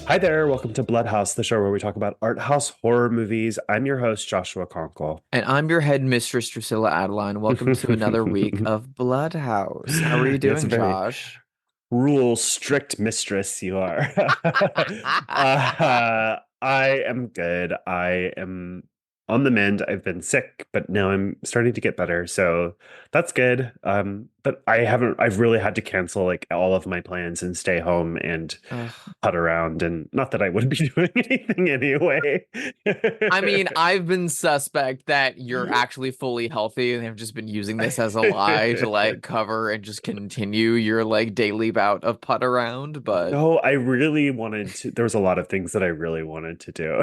Hi there, welcome to Bloodhaus, the show where we talk about art house horror movies. I'm your host, Joshua Conkel. And I'm your head mistress, Drusilla Adeline. Welcome to another week of Bloodhouse. How are you Yes, a doing, very Josh? rule strict mistress you are. I am good. I am on the mend. I've been sick, but now I'm starting to get better. So that's good. But I've really had to cancel like all of my plans and stay home and Ugh. put around. And not that I would be doing anything anyway. I mean, I've been suspect that you're actually fully healthy and have just been using this as a lie to like cover and just continue your like daily bout of put around, but No, I really wanted to. There was a lot of things that I really wanted to do.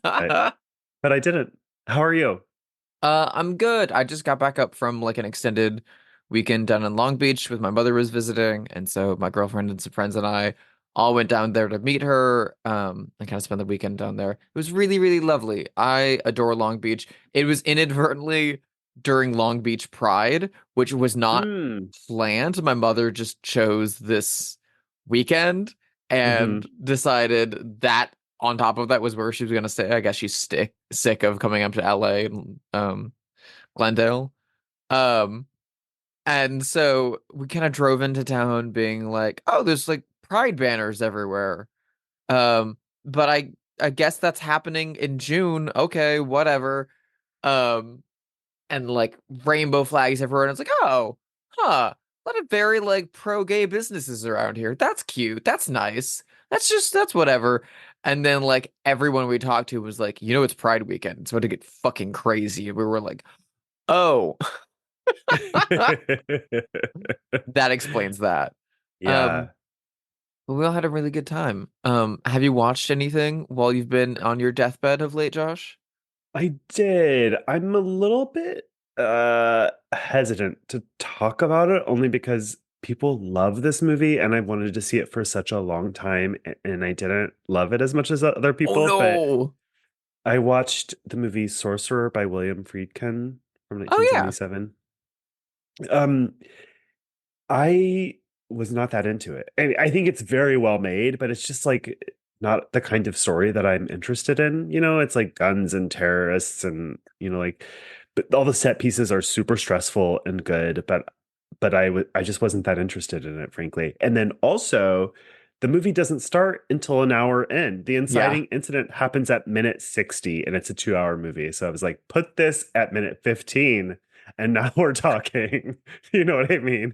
But but I didn't. How are you? I'm good. I just got back up from like an extended weekend down in Long Beach with my mother was visiting, and so my girlfriend and some friends and I all went down there to meet her, and kind of spend the weekend down there. It was really, really lovely. I adore Long Beach. It was inadvertently during Long Beach Pride, which was not Mm. planned. My mother just chose this weekend and Hmm. decided that on top of that was where she was gonna stay. I guess she's sick of coming up to LA and Glendale. Um and so we kind of drove into town being like, oh, there's like pride banners everywhere. But I guess that's happening in June. Okay, whatever. Um and like rainbow flags everywhere, and it's like, oh, huh. A lot of very like pro-gay businesses around here. That's cute. That's nice. That's whatever. And then like everyone we talked to was like, it's Pride weekend. It's about to get fucking crazy. And we were like, oh, that explains that. Um, Yeah, but we all had a really good time. Have you watched anything while you've been on your deathbed of late, Josh? I did. I'm a little bit hesitant to talk about it only because people love this movie and I wanted to see it for such a long time and I didn't love it as much as other Oh people, but no. I watched the movie Sorcerer by William Friedkin from Oh yeah. 1977. Um, I was not that into it. I think it's very well made, but it's just like not the kind of story that I'm interested in. It's like guns and terrorists and like but all the set pieces are super stressful and good, but I just wasn't that interested in it, frankly. And then also the movie doesn't start until an hour in. The Yeah. inciting incident happens at minute 60 and it's a 2-hour movie. So I was like, put this at minute 15 and now we're talking. You know what I mean?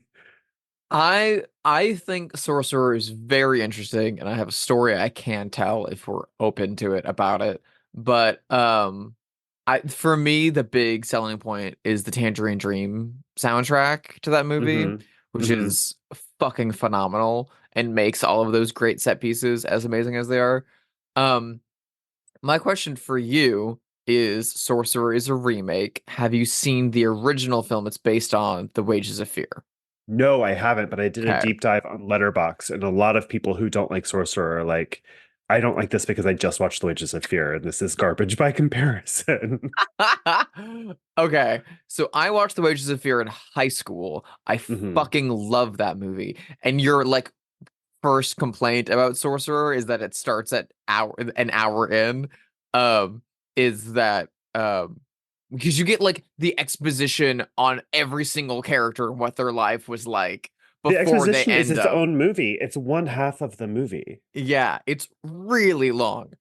I think Sorcerer is very interesting, and I have a story I can tell if we're open to it about it. But I for me the big selling point is the Tangerine Dream soundtrack to that movie, Hmm. which Hmm. is fucking phenomenal and makes all of those great set pieces as amazing as they are. Um, my question for you is Sorcerer is a remake. Have you seen the original film it's based on, The Wages of Fear? No, I haven't, but I did a Okay. deep dive on Letterbox, and a lot of people who don't like Sorcerer are like, I don't like this because I just watched The Wages of Fear, and this is garbage by comparison. Okay, so I watched The Wages of Fear in high school. I Hmm. fucking love that movie. And your like first complaint about Sorcerer is that it starts at an hour in. Um, is that because you get like the exposition on every single character and what their life was like The before they exposition is end its up. own movie. It's one half of the movie. Yeah, it's really long.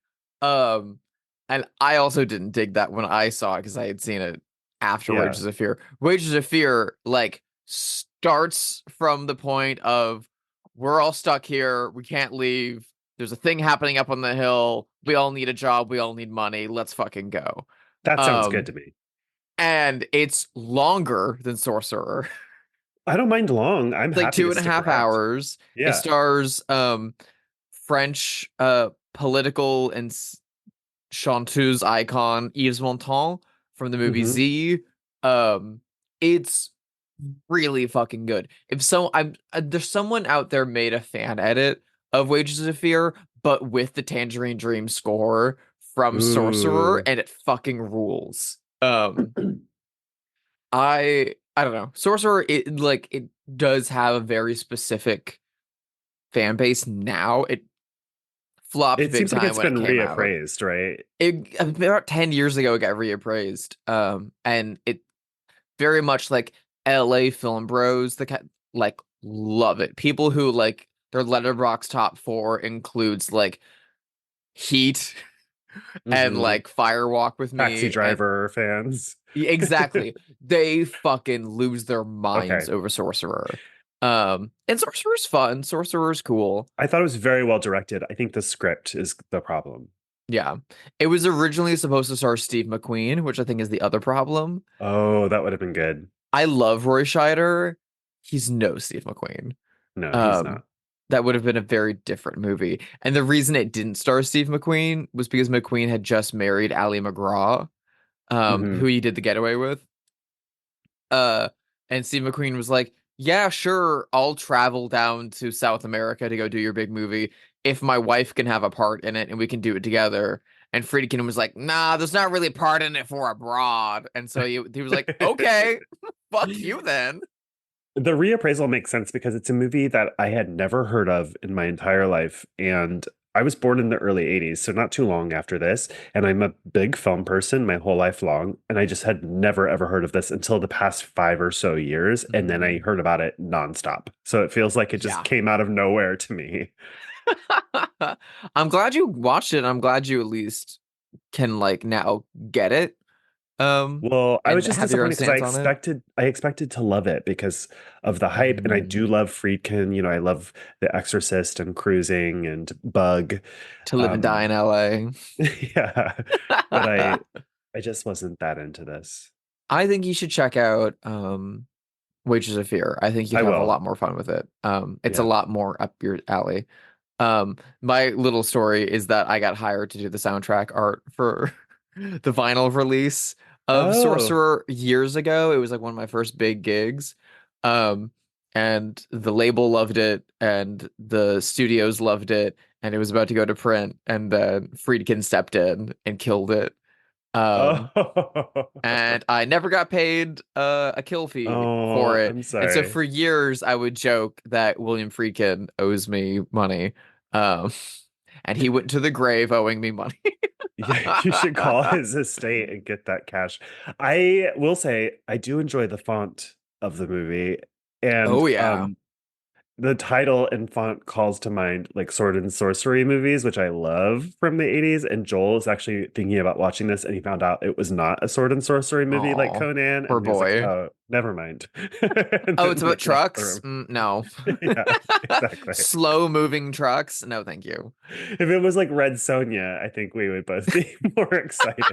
Um, and I also didn't dig that when I saw it because I had seen it after Yeah. Wages of Fear. Wages of Fear like starts from the point of we're all stuck here, we can't leave. There's a thing happening up on the hill. We all need a job, we all need money. Let's fucking go. That sounds good Um, to me. and it's longer than Sorcerer. I don't mind long. I'm It's like happy two to and a stick half around. hours. It Yeah. stars French political and chanteuse icon Yves Montand from the movie Hmm. Z. Um, it's really fucking good. If so, I'm there's someone out there made a fan edit of Wages of Fear, but with the Tangerine Dream score from Sorcerer, Ooh. and it fucking rules. I don't know. Sorcerer, it does have a very specific fan base now. It flopped It big seems like time it's when it been came out. reappraised, right? It about 10 years ago it got reappraised. And it very much like LA film bros like love it. People who like their letterbox top four includes like Heat and Hmm. like Firewalk with Taxi Me and Driver fans. exactly. They fucking lose their minds Okay. over Sorcerer. And Sorcerer's fun. Sorcerer's cool. I thought it was very well directed. I think the script is the problem. Yeah. It was originally supposed to star Steve McQueen, which I think is the other problem. Oh, that would have been good. I love Roy Scheider. He's no Steve McQueen. No, he's Um, not. that would have been a very different movie. And the reason it didn't star Steve McQueen was because McQueen had just married Ali McGraw, who Hmm. he did The Getaway with. Uh, and Steve McQueen was like, "Yeah, sure, I'll travel down to South America to go do your big movie if my wife can have a part in it and we can do it together." And Friedkin was like, "Nah, there's not really a part in it for abroad." And so he was like, "Okay, fuck you then." The reappraisal makes sense because it's a movie that I had never heard of in my entire life. And I was born in the early 80s, so not too long after this. And I'm a big film person my whole life long. And I just had never ever heard of this until the past 5 or so years. And then I Mhm. heard about it nonstop. So it feels like it just Yeah. came out of nowhere to me. I'm glad you watched it. I'm glad you at least can like now get it Well, I was and just have your own disappointed because stance on it. I expected to love it because of the hype, and I do Mm. love Friedkin. I love The Exorcist and Cruising and Bug. To live and die Um, in LA. yeah, but I just wasn't that into this. I think you should check out Wages of Fear. I think you'd I have a will. lot more fun with it. It's a Yeah. lot more up your alley. My little story is that I got hired to do the soundtrack art for the vinyl release of Oh. Sorcerer years ago. It was like one of my first big gigs. Um, and the label loved it, and the studios loved it, and it was about to go to print, and then Friedkin stepped in and killed it. Um, Oh. and I never got paid a kill fee for Oh, it. I'm And so sorry. for years, I would joke that William Friedkin owes me money. Um, and he went to the grave owing me money. Yeah, you should call his estate and get that cash. I will say I do enjoy the font of the movie, and Oh yeah. the title and font calls to mind like sword and sorcery movies, which I love from the 80s. And Joel is actually thinking about watching this, and he found out it was not a sword and sorcery movie like Oh, Conan, poor and he was like, boy. "Oh, never mind," and Oh, then it's about like left the trucks? room. No. Yeah, exactly. Slow moving trucks? No, thank you. If it was like Red Sonja, I think we would both be more excited.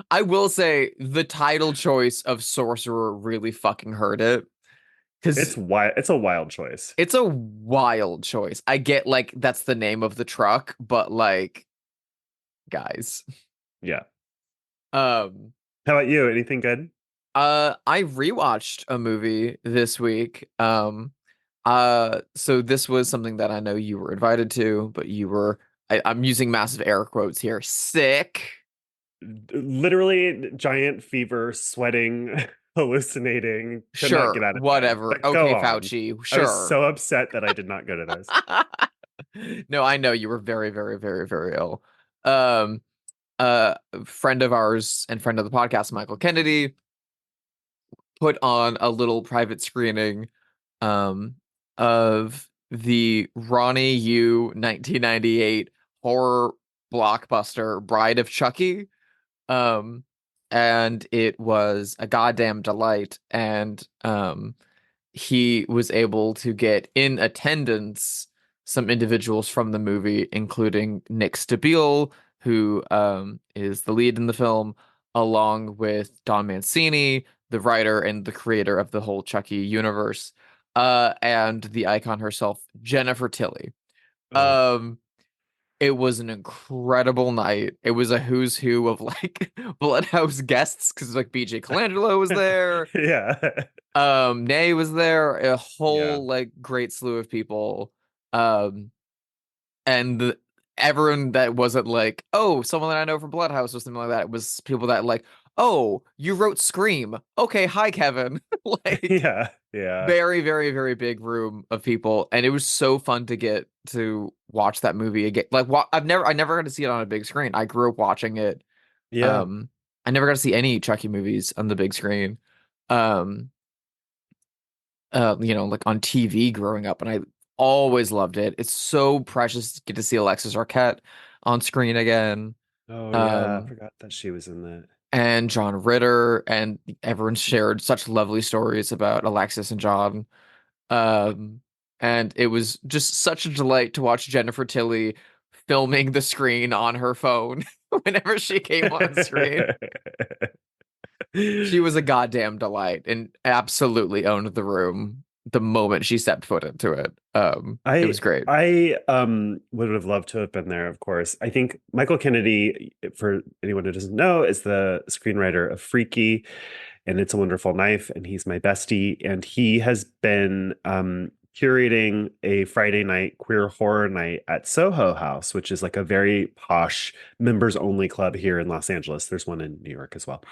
I will say the title choice of Sorcerer really fucking hurt it. Because It's wild. It's a wild choice. it's a wild choice. I get like that's the name of the truck, but like guys. Yeah. Um How about you? Anything good? I rewatched a movie this week. So this was something that I know you were invited to, but you were I'm using massive air quotes here. Sick. Literally giant fever, sweating, hallucinating, could not get Sure, out of bed. whatever. But go Okay, on. Fauci, I was sure. so upset that I did not go to this. No, I know you were very, very, very, very ill. Um, friend of ours and friend of the podcast, Michael Kennedy, put on a little private screening um of the Ronnie Yu 1998 horror blockbuster Bride of Chucky. Um and it was a goddamn delight, and he was able to get in attendance some individuals from the movie, including Nick Stabile, who is the lead in the film, along with Don Mancini, the writer and the creator of the whole Chucky universe, and the icon herself, Jennifer Tilly. Oh. Um, it was an incredible night. It was a who's who of like Bloodhouse guests because like BJ Colangelo was there. Yeah. Nay was there, a Yeah. whole like great slew of people. Um, and everyone that wasn't like, oh, someone that I know from Bloodhouse or something like that, it was people that like, oh, you wrote Scream. Okay, hi, Kevin. Like Yeah. Yeah. very, very, very big room of people, and it was so fun to get to watch that movie again. Like, I never got to see it on a big screen. I grew up watching it. Yeah. Um, I never got to see any Chucky movies on the big screen. Um, like on TV growing up, and I always loved it. It's so precious to get to see Alexis Arquette on screen again. Oh yeah, I Um, forgot that she was in that. and John Ritter, and everyone shared such lovely stories about Alexis and John. Um, and it was just such a delight to watch Jennifer Tilly filming the screen on her phone whenever she came on screen. She was a goddamn delight and absolutely owned the room the moment she stepped foot into it. It I was great. would have loved to have been there, of course. I think Michael Kennedy, for anyone who doesn't know, is the screenwriter of Freaky and It's a Wonderful Knife, and he's my bestie. And he has been curating a Friday night queer horror night at Soho House, which is like a very posh members only club here in Los Angeles. There's one in New York as well.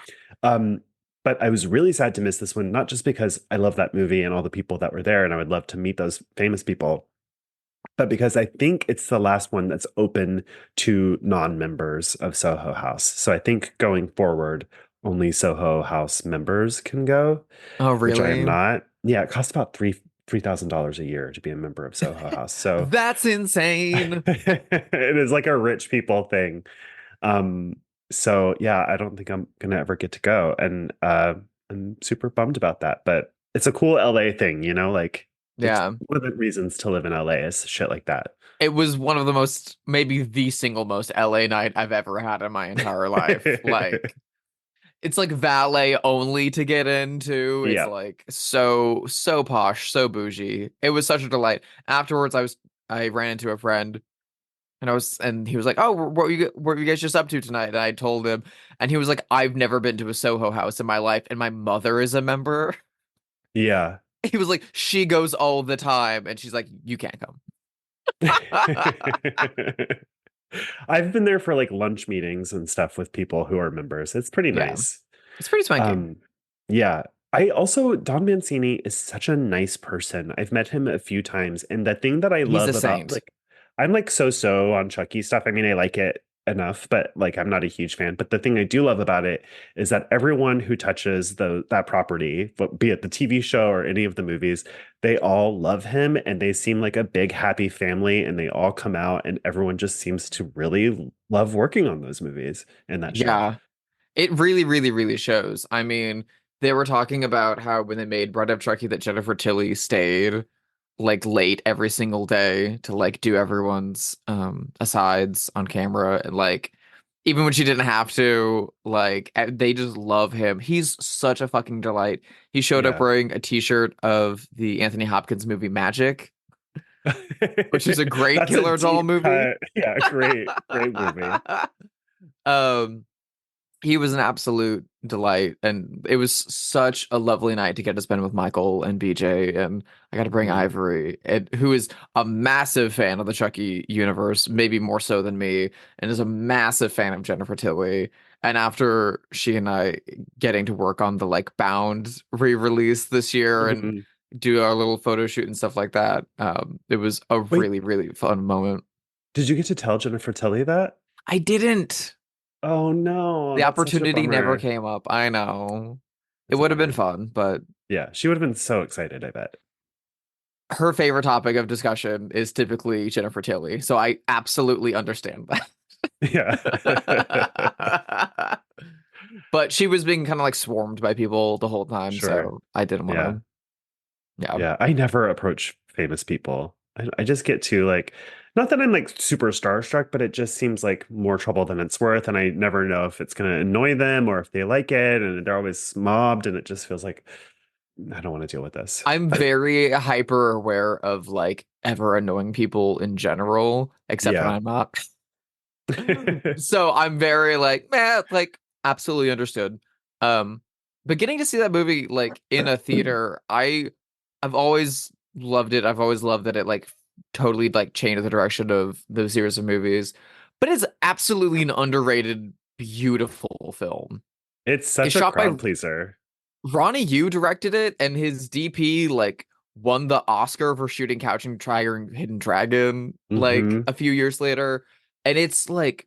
Um, but I was really sad to miss this one, not just because I love that movie and all the people that were there, and I would love to meet those famous people, but because I think it's the last one that's open to non-members of Soho House. So I think going forward, only Soho House members can go, Oh, which I am really? not. Yeah, it costs about $3,000 a year to be a member of Soho House. So That's insane. it is like a rich people thing. Um, so yeah, I don't think I'm gonna ever get to go, and I'm super bummed about that. But it's a cool LA thing, like it's Yeah. one of the reasons to live in LA is shit like that. It was one of the most, maybe the single most LA night I've ever had in my entire life. Like, it's like valet only to get into. It's Yeah, like so posh, so bougie. It was such a delight. Afterwards, I ran into a friend, and he was like, "Oh, what were you guys just up to tonight?" And I told him, and he was like, "I've never been to a Soho House in my life, and my mother is a member." yeah. He was like, "She goes all the time," and she's like, "You can't come." I've been there for like lunch meetings and stuff with people who are members. It's pretty Yeah, nice. it's pretty swanky. Um, yeah. I also, Don Mancini is such a nice person. I've met him a few times, and the thing that I He's a love about saint. like I'm like so on Chucky stuff. I mean, I like it enough, but like I'm not a huge fan. But the thing I do love about it is that everyone who touches that property, be it the TV show or any of the movies, they all love him and they seem like a big happy family, and they all come out and everyone just seems to really love working on those movies and that show. Yeah, it really, really, really shows. I mean, they were talking about how when they made Bride of Chucky that Jennifer Tilly stayed like late every single day to like do everyone's asides on camera, and like even when she didn't have to, like they just love him. He's such a fucking delight. He showed up Yeah. wearing a t-shirt of the Anthony Hopkins movie Magic, which is a great That's a killer doll deep movie. cut. Yeah, great movie. um he was an absolute delight, and it was such a lovely night to get to spend with Michael and BJ, and I got to bring Mhm. Ivory, who is a massive fan of the Chucky universe, maybe more so than me, and is a massive fan of Jennifer Tilly. And after she and I getting to work on the like Bound re-release this year and Mhm. do our little photo shoot and stuff like that, it was a Wait, really, really fun moment. did you get to tell Jennifer Tilly that? I didn't. Oh no, The that's such a opportunity never bummer. came up. I know. It That's a would have been bummer. fun, but Yeah, she would have been so excited, I bet. her favorite topic of discussion is typically Jennifer Tilly. So I absolutely understand Yeah. that. But she was being kind of like swarmed by people the whole time, Sure. so I didn't want Yeah. to. Yeah. Yeah. I never approach famous people. I just get to like, not that I'm like super starstruck, but it just seems like more trouble than it's worth. And I never know if it's going to annoy them or if they like it. And they're always mobbed. And it just feels like I don't want to deal with this. I'm very hyper aware of like ever annoying people in general, except when Yeah. I'm not. So I'm very like, man, like absolutely understood. Um, but getting to see that movie like in a theater, I've always loved it. I've always loved that it like totally like changed the direction of those series of movies. But it's absolutely an underrated, beautiful film. It's It's such a shot by crowd pleaser. Ronnie Yu directed it, and his DP like won the Oscar for shooting Crouching Tiger and Hidden Dragon like Hmm. a few years later. And it's like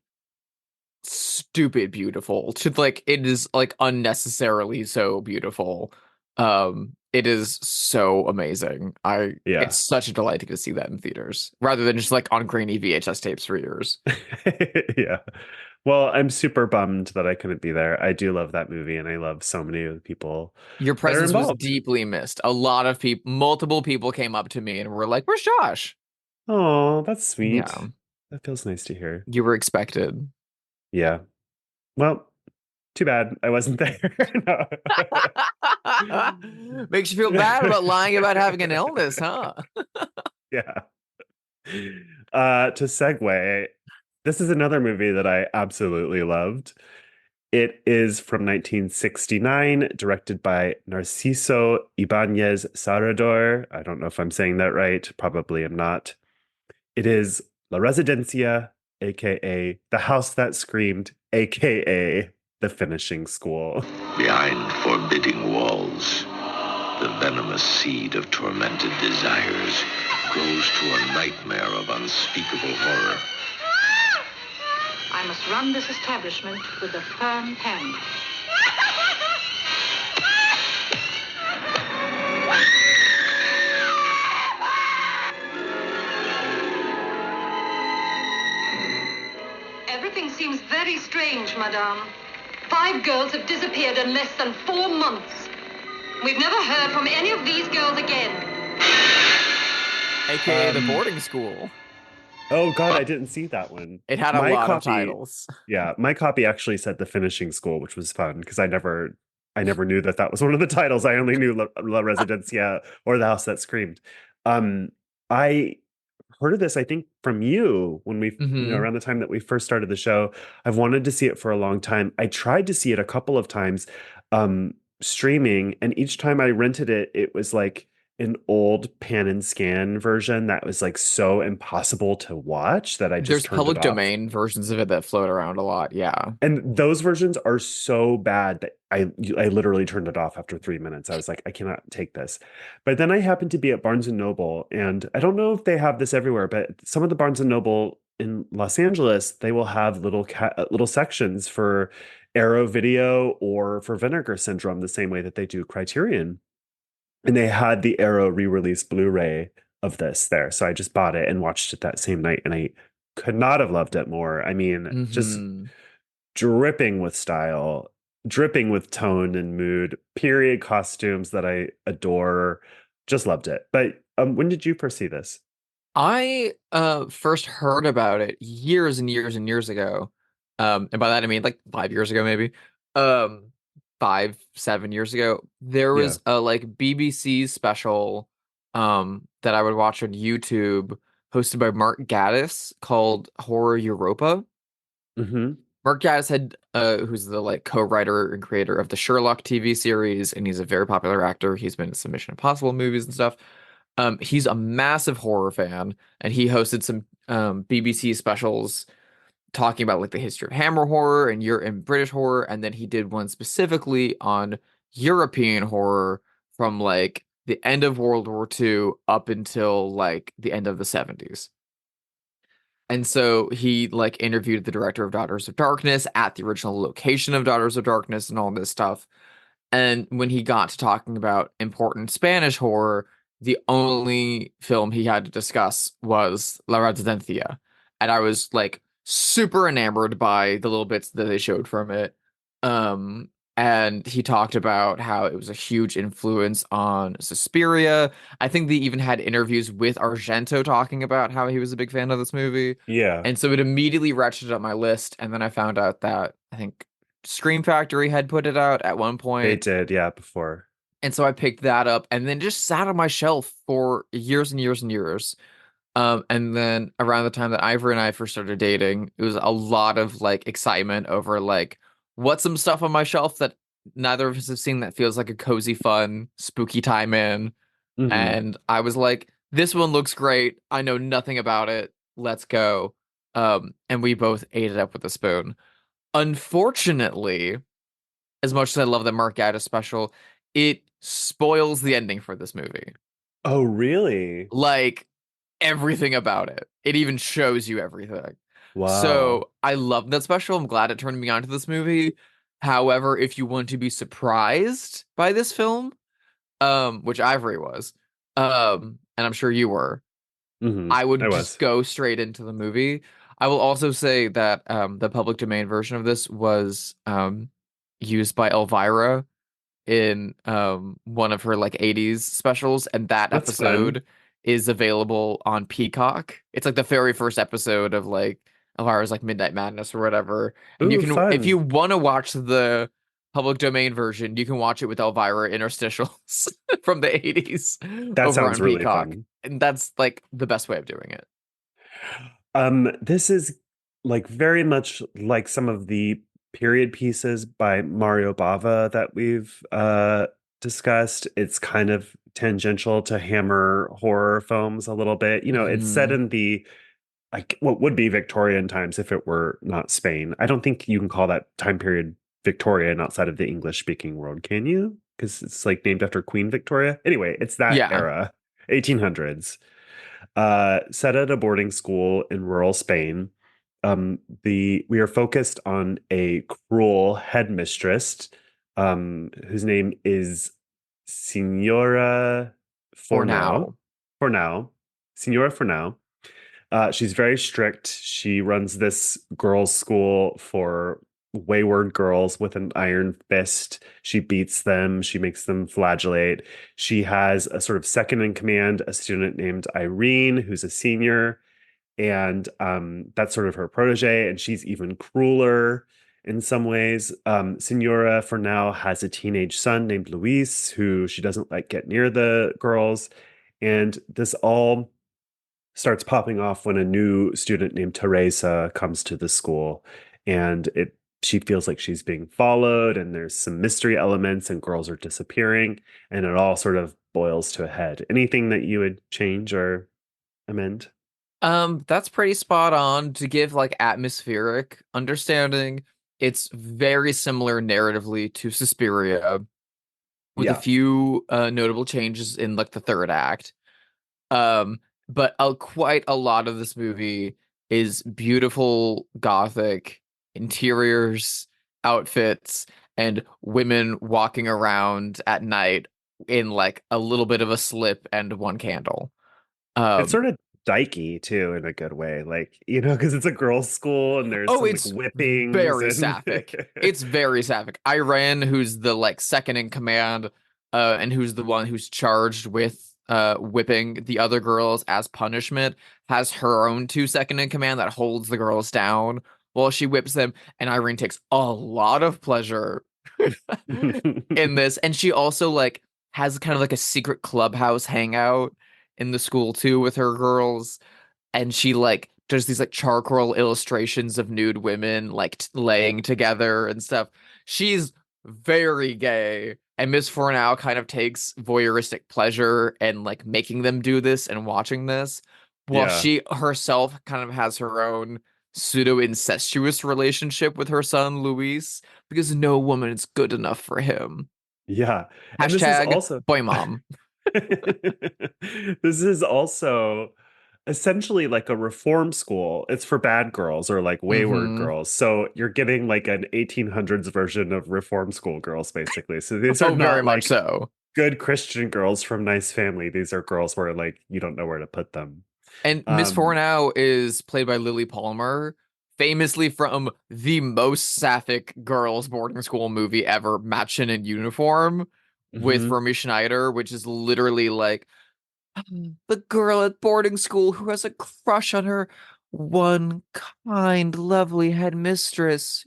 stupid beautiful to like it is like unnecessarily so beautiful. It is so amazing. I Yeah. It's such a delight to go see that in theaters rather than just like on grainy VHS tapes for years. Yeah. Well, I'm super bummed that I couldn't be there. I do love that movie and I love so many of the people Your that are presence was involved. deeply missed. A lot of people, multiple people came up to me and were like, "Where's Josh?" Oh, that's sweet. Yeah, That feels nice to hear. you were expected. Yeah. Well, too bad I wasn't there. No. Makes you feel bad about lying about having an illness, huh? Yeah. To segue, this is another movie that I absolutely loved. It is from 1969, directed by Narciso Ibáñez Serrador. I don't know if I'm saying that right. Probably am not. It is La Residencia, aka The House That Screamed, aka The Finishing School. Behind forbidding walls, the venomous seed of tormented desires grows to a nightmare of unspeakable horror. I must run this establishment with a firm hand. Everything seems very strange, madame. 5 girls have disappeared in less than 4 months. We've never heard from any of these girls again. AKA the boarding school. Oh God, I didn't see that one. It had a My lot of copy, titles. yeah, my copy actually said The Finishing School, which was fun because I never knew that that was one of the titles. I only knew La Residencia or The House That Screamed. I heard of this, I think, from you when we, Hmm. around the time that we first started the show. I've wanted to see it for a long time. I tried to see it a couple of times, um, streaming, and each time I rented it, it was like an old pan and scan version that was like so impossible to watch that I just There's turned it public off. domain versions of it that float around a lot. Yeah. And those versions are so bad that I literally turned it off after 3 minutes. I was like, I cannot take this. But then I happened to be at Barnes and Noble, and I don't know if they have this everywhere, but some of the Barnes and Noble in Los Angeles, they will have little sections for Arrow Video or for Vinegar Syndrome, the same way that they do Criterion. And they had the Arrow re-release Blu-ray of this there. So I just bought it and watched it that same night, and I could not have loved it more. I mean, just Hmm. dripping with style, dripping with tone and mood, period costumes that I adore. Just loved it. But when did you first see this? I first heard about it years and years and years ago. And by that I mean like 5 years ago, maybe. Um, 5, 7 years ago. There Yeah. was a like BBC special that I would watch on YouTube hosted by Mark Gatiss called Horror Europa. Hmm. Mark Gatiss had who's the like co-writer and creator of the Sherlock TV series, and he's a very popular actor. He's been in some Mission Impossible movies and stuff. He's a massive horror fan, and he hosted some BBC specials talking about like the history of Hammer horror and British horror, and then he did one specifically on European horror from like the end of World War II up until like the end of the 70s. And so he like interviewed the director of Daughters of Darkness at the original location of Daughters of Darkness and all this stuff. And when he got to talking about important Spanish horror, the only film he had to discuss was La Residencia. And I was like super enamored by the little bits that they showed from it. Um, and he talked about how it was a huge influence on Suspiria. I think they even had interviews with Argento talking about how he was a big fan of this movie. Yeah, And so it immediately ratcheted up my list. And then I found out that I think Scream Factory had put it out at one they point. did. Yeah, before. And so I picked that up and then just sat on my shelf for years and years and years. And then around the time that Ivor and I first started dating, it was a lot of like excitement over like what's some stuff on my shelf that neither of us have seen that feels like a cozy, fun, spooky time in. Hmm. And I was like, this one looks great. I know nothing about it. Let's go. And we both ate it up with a spoon. Unfortunately, as much as I love the Mark Gatiss special, it spoils the ending for this movie. Oh, really? Like everything about it. It even shows you everything. Wow. So I love that special. I'm glad it turned me on to this movie. However, if you want to be surprised by this film, which Ivory was, and I'm sure you were, I I would just was. go straight into the movie. I will also say that the public domain version of this was used by Elvira in one of her like 80s specials, and that That's fun. episode is available on Peacock. It's like the very first episode of like Elvira's like Midnight Madness or whatever. And you Ooh, can, if you fun. want to watch the public domain version, you can watch it with Elvira interstitials from the 80s That over sounds on really Peacock. fun. And that's like the best way of doing it. This is like very much like some of the period pieces by Mario Bava that we've discussed. It's kind of tangential to Hammer horror films a little bit. You know, it's set Mhm. in the like what would be Victorian times if it were not Spain. I don't think you can call that time period Victorian outside of the English speaking world, can you? Because it's like named after Queen Victoria. Anyway, it's that Yeah. era, 1800s. Set at a boarding school in rural Spain. We are focused on a cruel headmistress, whose name is Senora For Fornau. now. Fornau, Senora Fornau. She's very strict. She runs this girls' school for wayward girls with an iron fist. She beats them. She makes them flagellate. She has a sort of second in command, a student named Irene, who's a senior, and that's sort of her protege. And she's even crueler in some ways. Senora, for now, has a teenage son named Luis, who she doesn't like get near the girls. And this all starts popping off when a new student named Teresa comes to the school, and it she feels like she's being followed, and there's some mystery elements, and girls are disappearing, and it all sort of boils to a head. Anything that you would change or amend? That's pretty spot on to give like atmospheric understanding. It's very similar narratively to Suspiria, with a Yeah, few notable changes in like the third act. Um, but quite a lot of this movie is beautiful gothic interiors, outfits, and women walking around at night in like a little bit of a slip and one candle. it's Um, sort of dykey too in a good way, like because it's a girls' school and there's Oh, some like it's whippings very and sapphic. It's very sapphic. Iran, who's the like second in command, and who's the one who's charged with whipping the other girls as punishment, has her own two second in command that holds the girls down while she whips them. And Irene takes a lot of pleasure in this. And she also like has kind of like a secret clubhouse hangout in the school too with her girls, and she like does these like charcoal illustrations of nude women like laying together and stuff. She's very gay, and Miss Fornow kind of takes voyeuristic pleasure in like making them do this and watching this, while yeah, she herself kind of has her own pseudo incestuous relationship with her son Luis, because no woman is good enough for him. yeah. And this is Hashtag also boy mom. this is also essentially like a reform school. It's for bad girls or like wayward Hmm. girls. So you're getting like an 1800s version of reform school girls, basically. So these are Oh, very not much like so. good Christian girls from nice family. These are girls where like you don't know where to put them. And Miss Um, Fornow is played by Lily Palmer, famously from the most sapphic girls' boarding school movie ever, Mädchen in Uniform, with mhm. Romy Schneider, which is literally like the girl at boarding school who has a crush on her one kind, lovely headmistress.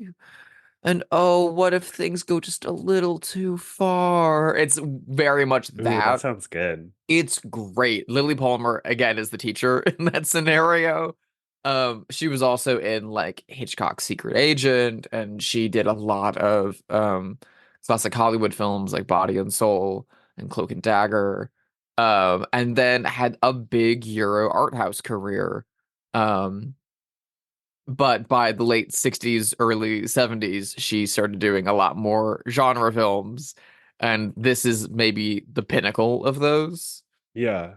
And oh, what if things go just a little too far? It's very much Ooh, that that. sounds good. It's great. Lily Palmer again is the teacher in that scenario. She was also in like Hitchcock's Secret Agent, and she did a lot of classic Hollywood films like Body and Soul and Cloak and Dagger. And then had a big Euro art house career. Um, but by the late 60s, early 70s, she started doing a lot more genre films, and this is maybe the pinnacle of those. Yeah.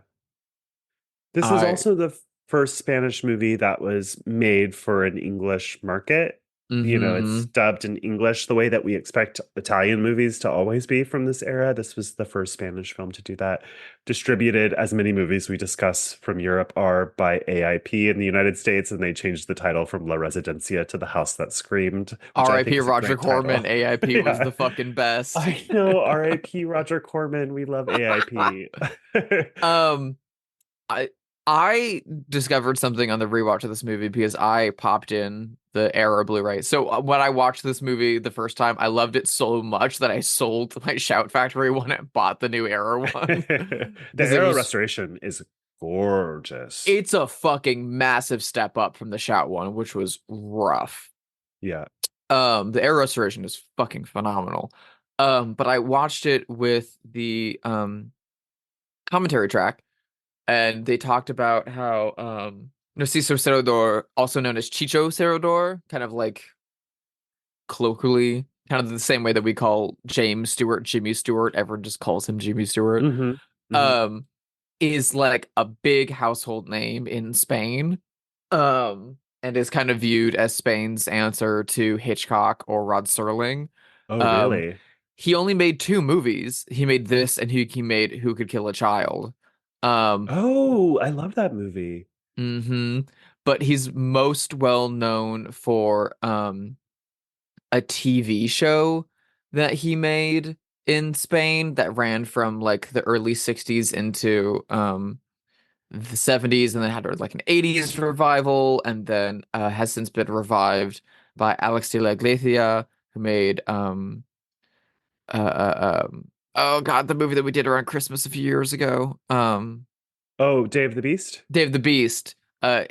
This is I also the first Spanish movie that was made for an English market. You know, it's mm-hmm. dubbed in English the way that we expect Italian movies to always be from this era. This was the first Spanish film to do that. Distributed, as many movies we discuss from Europe are, by AIP in the United States, and they changed the title from La Residencia to The House That Screamed, which I think R.I.P. is a Roger great Corman. title. AIP was Yeah. the fucking best. I know, R.I.P. Roger Corman. We love AIP. um, I I discovered something on the rewatch of this movie because I popped in the Arrow Blu-ray. So when I watched this movie the first time, I loved it so much that I sold my Shout Factory one and bought the new Arrow one The because it Arrow was restoration is gorgeous. it's a fucking massive step up from the Shout one, which was rough. Yeah. The Arrow restoration is fucking phenomenal. But I watched it with the commentary track, and they talked about how Narciso Cerrador, also known as Chicho Cerrador, kind of like colloquially, kind of the same way that we call James Stewart Jimmy Stewart, everyone just calls him Jimmy Stewart, Hmm. Hmm. um, is like a big household name in Spain, and is kind of viewed as Spain's answer to Hitchcock or Rod Serling. Oh, Um, really? he only made two movies. He made this, and he made Who Could Kill a Child. Um, Oh, I love that movie. hmm But he's most well known for a TV show that he made in Spain that ran from like the early 60s into the 70s, and then had like an 80s revival, and then has since been revived by Alex de la Iglesia, who made oh god, the movie that we did around Christmas a few years ago. Oh, Dave the Beast? Dave the Beast,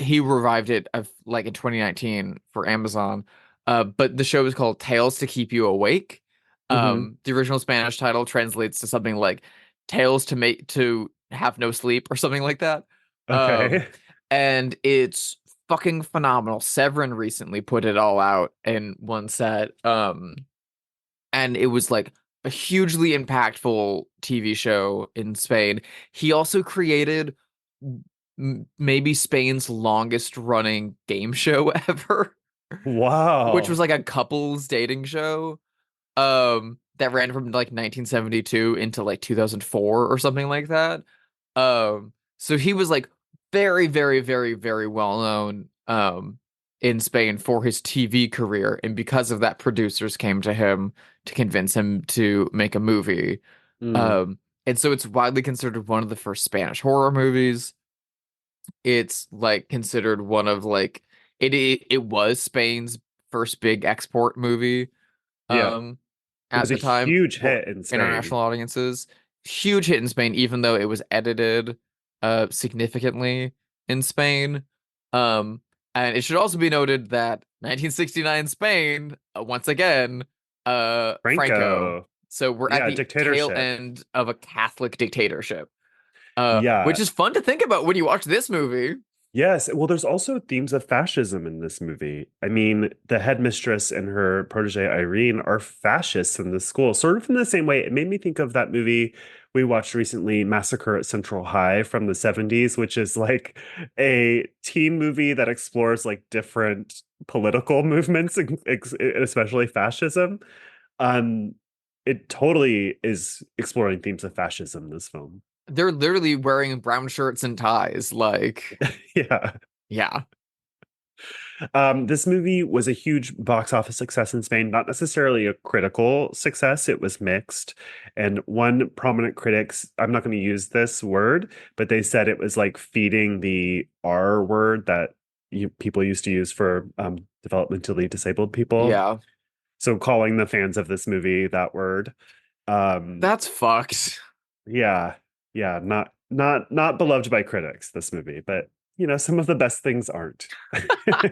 he revived it like in 2019 for Amazon. But the show is called Tales to Keep You Awake. Hmm. The original Spanish title translates to something like Tales to Have No Sleep or something like that. Um, Okay. and it's fucking phenomenal. Severin recently put it all out in one set. And it was like a hugely impactful TV show in Spain. He also created maybe Spain's longest running game show ever, which was Wow. like a couples dating show that ran from like 1972 into like 2004 or something like that. So he was like very, very, very, very well known in Spain for his TV career, and because of that, producers came to him to convince him to make a movie. Mm. Um, and so it's widely considered one of the first Spanish horror movies. It's like considered one of like it was Spain's first big export movie Yeah. um It at was a the time huge for hit in Spain. international audiences. Huge hit in Spain, even though it was edited significantly in Spain. Um and it should also be noted that 1969 Spain, once again, Franco. Franco. So we're at Yeah, the tail dictatorship. end of a Catholic dictatorship. Yeah. Which is fun to think about when you watch this movie. Yes. Well, there's also themes of fascism in this movie. I mean, the headmistress and her protege Irene are fascists in the school, sort of in the same way. It made me think of that movie we watched recently, Massacre at Central High from the 70s, which is like a teen movie that explores like different political movements, especially fascism. Um, it totally is exploring themes of fascism, this film. They're literally wearing brown shirts and ties. Like, Yeah. yeah. This movie was a huge box office success in Spain, not necessarily a critical success. It was mixed. And one prominent critics, I'm not going to use this word, but they said it was like feeding the R word that people used to use for developmentally disabled people. Yeah. So calling the fans of this movie that word. Um, That's fucked. yeah, yeah, not beloved by critics, this movie, but you know, some of the best things aren't.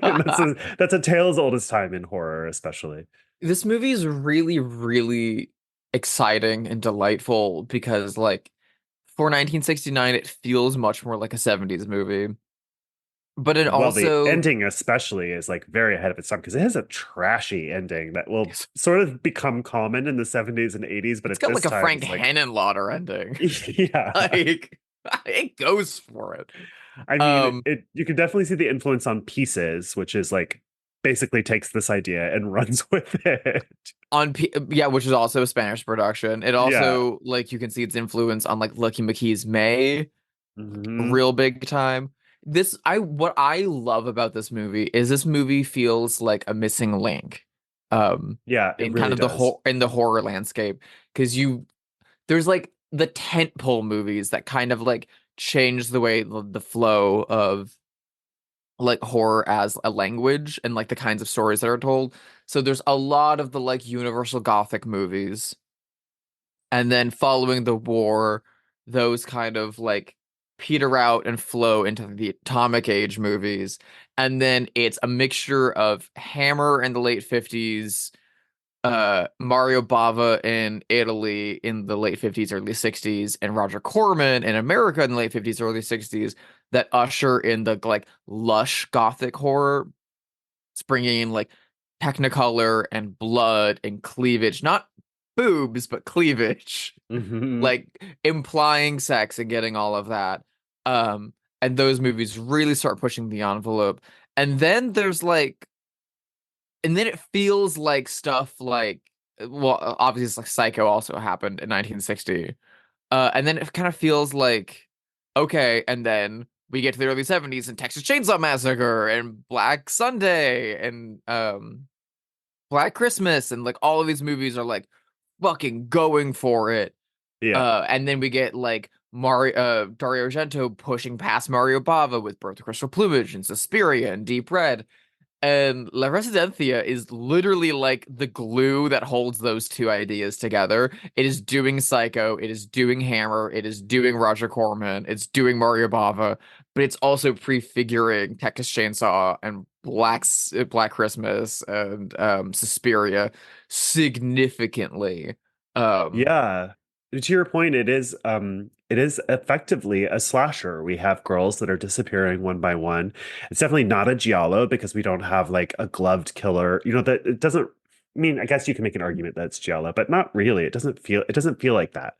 And that's a tale as old as time in horror, especially. This movie is really, really exciting and delightful because, like, for 1969, it feels much more like a 70s movie. But it Well, the also, ending especially is like very ahead of its time because it has a trashy ending that will it's sort of become common in the 70s and 80s, but it's at got like this a time Frank it's like Henenlotter ending. yeah. Like, It goes for it. I mean, you can definitely see the influence on Pieces, which is like basically takes this idea and runs with it. Yeah, which is also a Spanish production. It Yeah. also like you can see its influence on like Lucky McKee's May, Mhm. real big time. What I love about this movie feels like a missing link, Yeah, it in kind really of the does. whole in the horror landscape because there's like the tentpole movies that kind of like change the way the flow of like horror as a language and like the kinds of stories that are told. So there's a lot of the like Universal Gothic movies. And then following the war, those kind of like peter out and flow into the Atomic Age movies. And then it's a mixture of Hammer in the late 50s, Mario Bava in Italy in the late 50s, early 60s, and Roger Corman in America in the late 50s, early 60s that usher in the like lush gothic horror. It's bringing in like Technicolor and blood and cleavage, not boobs, but cleavage, Mhm. like implying sex and getting all of that. Um, and those movies really start pushing the envelope. And then there's like, and then it feels like stuff like, well, obviously it's like Psycho also happened in 1960. And then it kind of feels like, okay, and then we get to the early 70s and Texas Chainsaw Massacre and Black Sunday and Black Christmas and like all of these movies are like fucking going for it. Yeah. And then we get like Dario Argento pushing past Mario Bava with Birth of Crystal Plumage and Suspiria and Deep Red. And La Residencia is literally like the glue that holds those two ideas together. It is doing Psycho, it is doing Hammer, it is doing Roger Corman, it's doing Mario Bava, but it's also prefiguring Texas Chainsaw and Black Christmas and Suspiria significantly. Um, Yeah. To your point, it is effectively a slasher. We have girls that are disappearing one by one. It's definitely not a giallo because we don't have like a gloved killer. You know, that it doesn't I mean, I guess you can make an argument that it's giallo, but not really. It doesn't feel like that.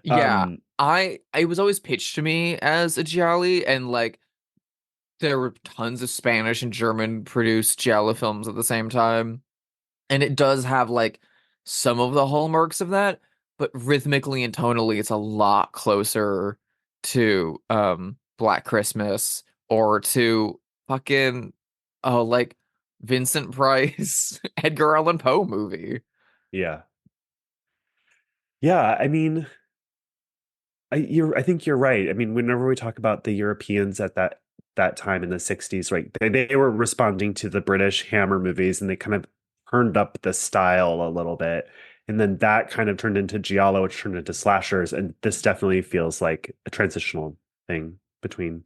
yeah, Um, I was always pitched to me as a giallo and like there were tons of Spanish and German produced giallo films at the same time. And it does have like some of the hallmarks of that, but rhythmically and tonally, it's a lot closer to Black Christmas or to fucking like Vincent Price, Edgar Allan Poe movie. yeah. Yeah, I mean, I think you're right. I mean, whenever we talk about the Europeans at that time in the 60s, right? They were responding to the British Hammer movies and they kind of turned up the style a little bit. And then that kind of turned into giallo, which turned into slashers, and this definitely feels like a transitional thing between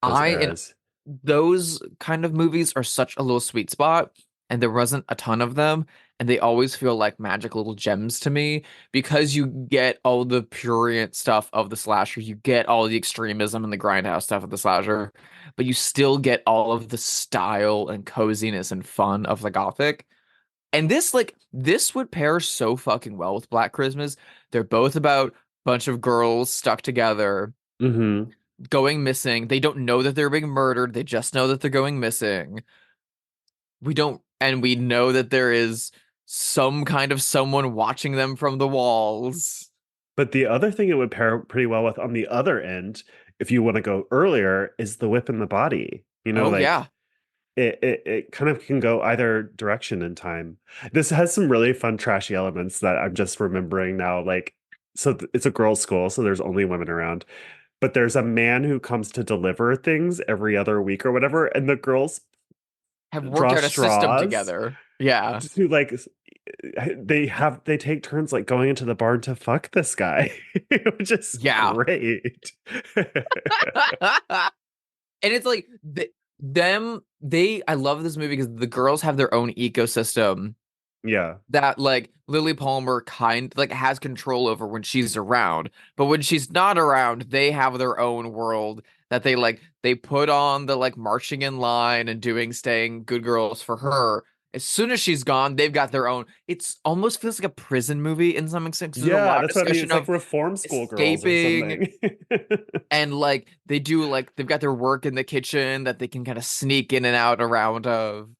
those I and eras. those kind of movies are such a little sweet spot, and there wasn't a ton of them, and they always feel like magic little gems to me because you get all the prurient stuff of the slasher, you get all the extremism and the grindhouse stuff of the slasher, but you still get all of the style and coziness and fun of the gothic. And this would pair so fucking well with Black Christmas. They're both about a bunch of girls stuck together Hmm. going missing. They don't know that they're being murdered. They just know that they're going missing. We know that there is some kind of someone watching them from the walls. But the other thing it would pair pretty well with on the other end, if you want to go earlier, is the whip in the body. You know, Oh like yeah. it kind of can go either direction in time. This has some really fun trashy elements that I'm just remembering now. Like, so it's a girls' school, so there's only women around. But there's a man who comes to deliver things every other week or whatever, and the girls Have worked draw out a system straws together. Yeah. to like they take turns like going into the barn to fuck this guy, which is Yeah. great. And it's like I love this movie because the girls have their own ecosystem Yeah. that like Lily Palmer kind like has control over when she's around. But when she's not around, they have their own world that they put on the like marching in line and doing staying good girls for her. As soon as she's gone, they've got their own. It's almost feels like a prison movie in some extent. 'Cause there's a Yeah, lot of that's what I mean. discussion It's like of reform school girls or escaping, something. and like they do like they've got their work in the kitchen that they can kind of sneak in and out around of.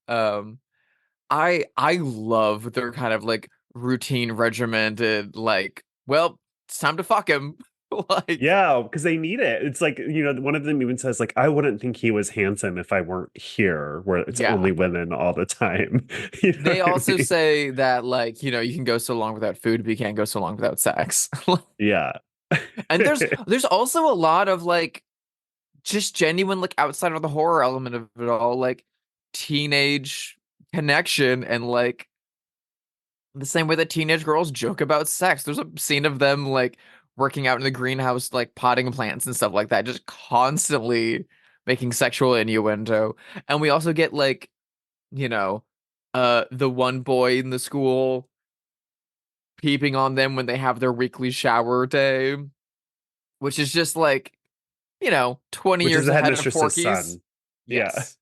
I love their kind of like routine regimented like, well, it's time to fuck him. Like, Yeah, because they need it. It's like, one of them even says, like, I wouldn't think he was handsome if I weren't here, where it's yeah. only women all the time. You know They what I also mean? say that like, you can go so long without food, but you can't go so long without sex. Yeah. And there's also a lot of like just genuine like outside of the horror element of it all, like teenage connection and like the same way that teenage girls joke about sex. There's a scene of them like working out in the greenhouse, like potting plants and stuff like that, just constantly making sexual innuendo. And we also get like, you know, the one boy in the school peeping on them when they have their weekly shower day, which is just like, 20 Which is years the ahead of headmistress's Porky's. son. Yeah. Yes.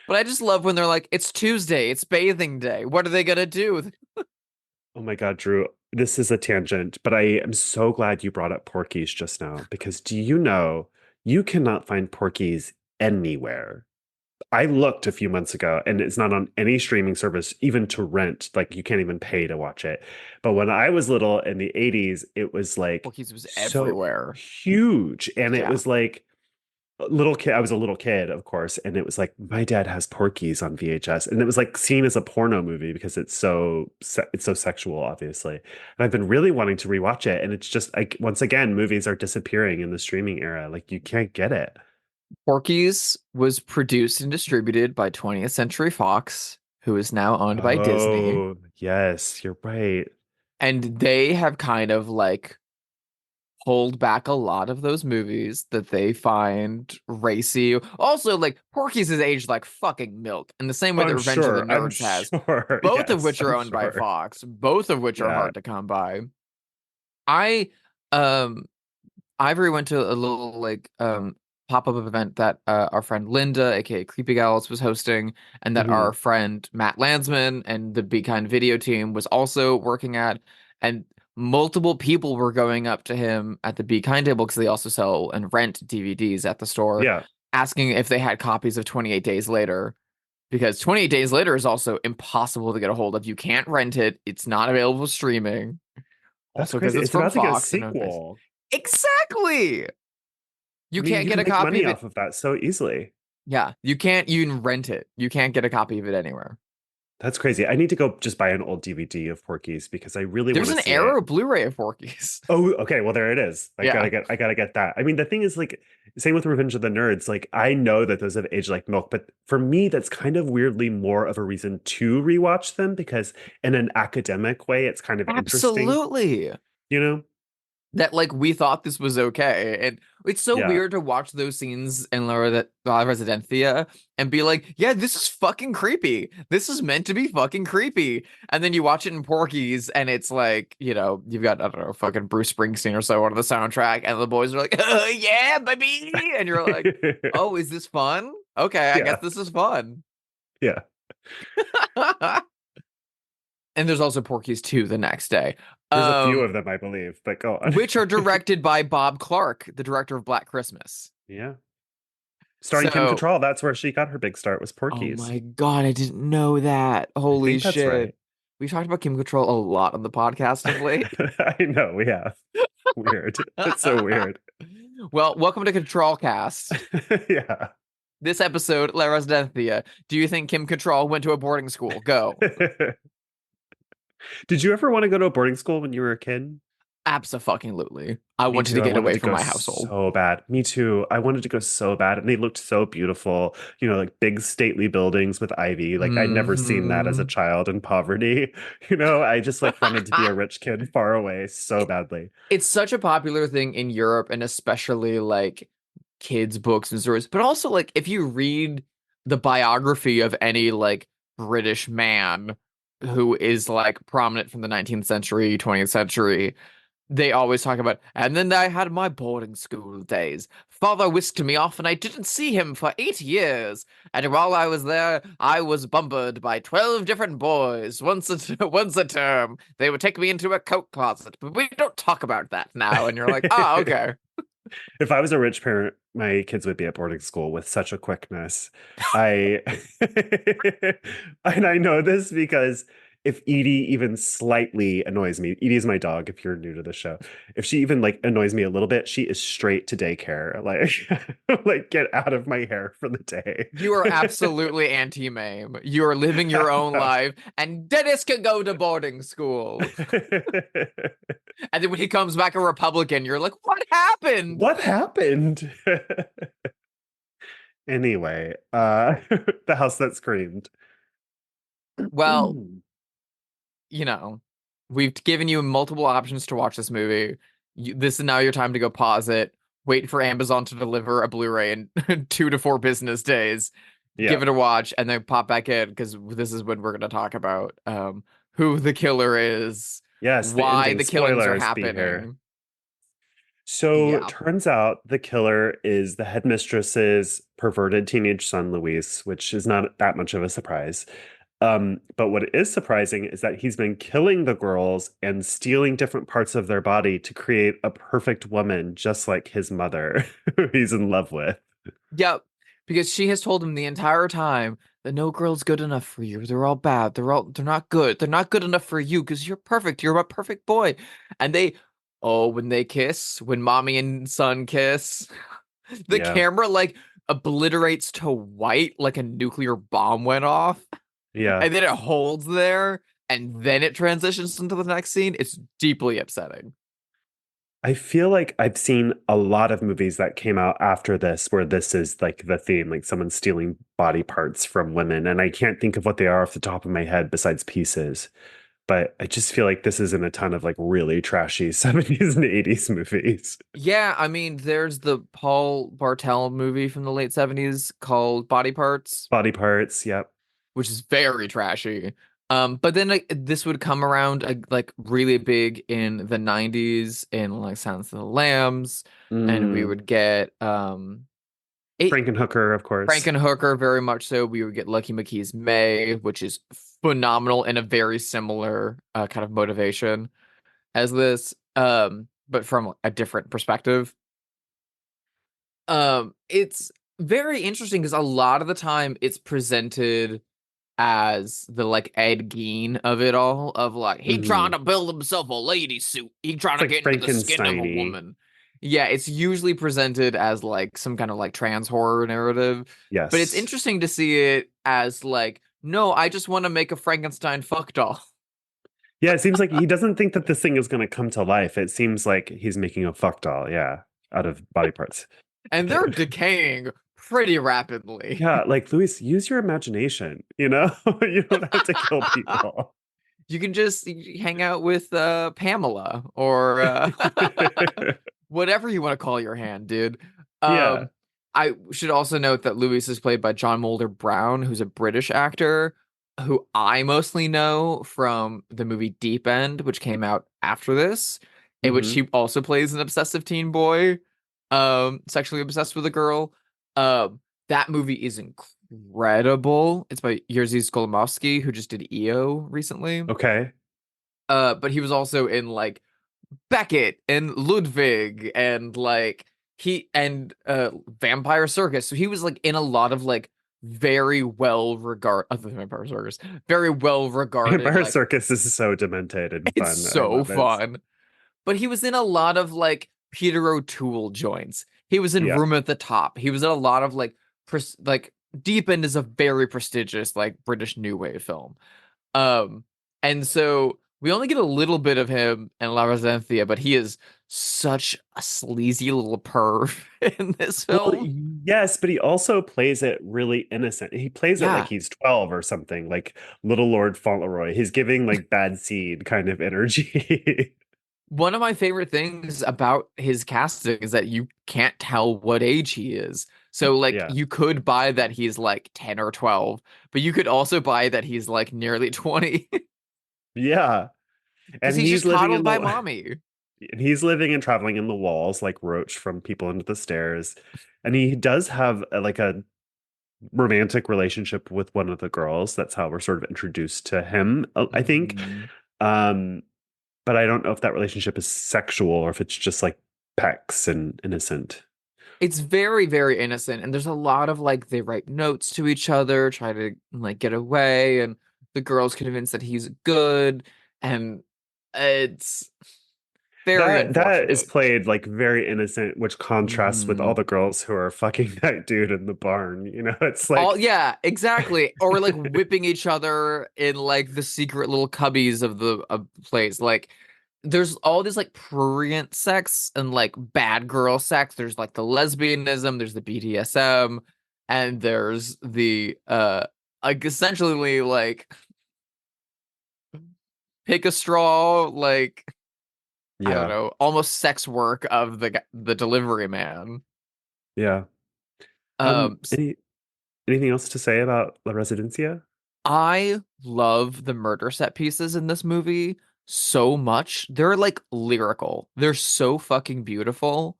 But I just love when they're like, it's Tuesday, it's bathing day. What are they gonna do? Oh my God, Drew, this is a tangent, but I am so glad you brought up Porky's just now because do you know you cannot find Porky's anywhere? I looked a few months ago and it's not on any streaming service, even to rent. Like you can't even pay to watch it. But when I was little in the 80s, it was like Porky's was so everywhere. huge. And it Yeah. was like a little kid. I was a little kid, of course. And it was like, my dad has Porky's on VHS. And it was like seen as a porno movie because it's so sexual, obviously. And I've been really wanting to rewatch it. And it's just like, once again, movies are disappearing in the streaming era. Like you can't get it. Porky's was produced and distributed by 20th Century Fox, who is now owned by Disney. Oh, yes, you're right. And they have kind of like pulled back a lot of those movies that they find racy. Also, like Porky's is aged like fucking milk, in the same way that Revenge of the I'm Nerds has. sure. Both of Yes, which are I'm owned by sure. Fox, both of which are Yeah. hard to come by. I um Ivory went to a little like pop-up event that our friend Linda, aka Creepy Gals, was hosting, and that Mhm. our friend Matt Landsman and the Be Kind video team was also working at, and multiple people were going up to him at the Be Kind table because they also sell and rent DVDs at the store, Yeah, asking if they had copies of 28 Days Later. Because 28 Days Later is also impossible to get a hold of. You can't rent it. It's not available streaming. that's Also, because crazy. it's It's from about to get a Fox. sequel. Exactly. I You mean, can't you get can a make copy money of it. off of that so easily. Yeah, you can't even rent it. You can't get a copy of it anywhere. That's crazy. I need to go just buy an old DVD of Porky's because I really want There's to an see it. Arrow Blu-ray of Porky's. Oh, okay. Well, there it is. Yeah. I gotta get that. I mean, the thing is, like, same with Revenge of the Nerds. Like, I know that those have aged like milk, but for me, that's kind of weirdly more of a reason to rewatch them because, in an academic way, it's kind of interesting. Absolutely. You know? That like we thought this was okay, and it's so Yeah. weird to watch those scenes in La Residencia and be like, yeah, this is fucking creepy. This is meant to be fucking creepy. And then you watch it in Porky's, and it's like, you've got, I don't know, fucking Bruce Springsteen or so on the soundtrack, and the boys are like, oh, yeah, baby, and you're like, oh, is this fun? Okay, I guess Yeah. this is fun. Yeah. And there's also Porky's 2 the next day. There's a few of them, I believe, but go on. Which are directed by Bob Clark, the director of Black Christmas. Yeah. Starring Kim Cattrall. That's where she got her big start, was Oh Porky's. my God, I didn't know that. Holy think that's shit. right. We've talked about Kim Cattrall a lot on the podcast of late. I know, we have. Weird. It's so weird. Well, welcome to Control Cast. Yeah. This episode, La Residencia. Do you think Kim Cattrall went to a boarding school? Go. Did you ever want to go to a boarding school when you were a kid? Abso-fucking-lutely. I Me wanted too. to get wanted away to from go my household. so bad. Me too. I wanted to go so bad, and they looked so beautiful. Like big stately buildings with ivy. Like I'd never seen that as a child in poverty. I just like wanted to be a rich kid far away so badly. It's such a popular thing in Europe, and especially like kids' books and stories. But also, like, if you read the biography of any like British man who is like prominent from the 19th century, 20th century, they always talk about, and then I had my boarding school days. Father whisked me off, and I didn't see him for 8 years. And while I was there, I was bumpered by 12 different boys once a term. They would take me into a coat closet, but we don't talk about that now. And you're like, oh, okay. If I was a rich parent, my kids would be at boarding school with such a quickness. I and I know this because if Edie even slightly annoys me, Edie is my dog, if you're new to the show. If she even like annoys me a little bit, she is straight to daycare. Like, like get out of my hair for the day. You are absolutely anti-mame. You are living your own life, and Dennis can go to boarding school. And then when he comes back a Republican, you're like, what happened? What happened? Anyway, the house that screamed. Well, you know, we've given you multiple options to watch this movie. This is now your time to go pause it, wait for Amazon to deliver a Blu-ray in 2 to 4 business days, Yeah. give it a watch, and then pop back in, because this is when we're going to talk about who the killer is, Yes, why ending. the killings are Spoilers, be here. happening. So Yeah. turns out the killer is the headmistress's perverted teenage son, Luis, which is not that much of a surprise. But what is surprising is that he's been killing the girls and stealing different parts of their body to create a perfect woman, just like his mother, who he's in love with. Yep, because she has told him the entire time that no girl's good enough for you. They're all bad. They're not good. They're not good enough for you because you're perfect. You're a perfect boy. And when they kiss, when mommy and son kiss, the Yeah. camera like obliterates to white like a nuclear bomb went off. Yeah. And then it holds there, and then it transitions into the next scene. It's deeply upsetting. I feel like I've seen a lot of movies that came out after this where this is like the theme, like someone stealing body parts from women. And I can't think of what they are off the top of my head besides pieces. But I just feel like this is in a ton of like really trashy 70s and 80s movies. Yeah, I mean, there's the Paul Bartel movie from the late 70s called Body Parts, Body parts, yep. which is very trashy. But then this would come around like really big in the 90s in like Silence of the Lambs, and we would get Frankenhooker, of course. Frankenhooker, very much so. We would get Lucky McKee's May, which is phenomenal and a very similar kind of motivation as this, but from a different perspective. It's very interesting because a lot of the time it's presented as the like Ed Gein of it all, of like he trying to build himself a lady suit, he trying to It's like get into the skin of a Frankenstein-y. woman. Yeah, it's usually presented as like some kind of like trans horror narrative. Yes. But it's interesting to see it as like, no, I just want to make a Frankenstein fuck doll. Yeah, it seems like he doesn't think that this thing is going to come to life. It seems like he's making a fuck doll, yeah, out of body parts. And they're decaying pretty rapidly. Yeah, like Luis, use your imagination, you know? You don't have to kill people. You can just hang out with Pamela or whatever you want to call your hand, dude. Yeah. I should also note that Louis is played by John Mulder Brown, who's a British actor who I mostly know from the movie Deep End, which came out after this, in which he also plays an obsessive teen boy, sexually obsessed with a girl. That movie is incredible. It's by Jerzy Skolimowski, who just did EO recently. Okay. But he was also in like Beckett and Ludwig and like Vampire Circus. So he was like in a lot of like very well regarded Vampire Circus. Very well regarded. Vampire like, Circus is so demented and fun. it's so fun. But he was in a lot of like Peter O'Toole joints. He was in Room at the Top. He was in a lot of like Deep End is a very prestigious like British new wave film. And so we only get a little bit of him in La Resentia, but he is such a sleazy little perv in this film. Well, yes, but he also plays it really innocent. He plays it like he's 12 or something, like Little Lord Fauntleroy. He's giving like bad seed kind of energy. One of my favorite things about his casting is that you can't tell what age he is. So like you could buy that he's like 10 or 12, but you could also buy that he's like nearly 20. Yeah. And he's just coddled by mommy. and he's living and traveling in the walls like Roach from People Under the Stairs. And he does have like a romantic relationship with one of the girls. That's how we're sort of introduced to him, I think. Mhm. Um, but I don't know if that relationship is sexual or if it's just like pecs and innocent. It's very, very innocent, and there's a lot of like they write notes to each other, try to like get away, and the girl's convinced that he's good, and it's very That is unfortunate. played like very innocent, which contrasts with all Mhm. the girls who are fucking that dude in the barn. You know, it's All like yeah, exactly. Or like whipping each other in like the secret little cubbies of the place. Like there's all this like prurient sex and like bad girl sex. There's like the lesbianism, there's the BDSM, and there's the like essentially like pick a straw, like I don't yeah, know, almost sex work of the delivery man. yeah. Um Anything else to say about La Residencia? I love the murder set pieces in this movie so much. They're like lyrical. They're so fucking beautiful.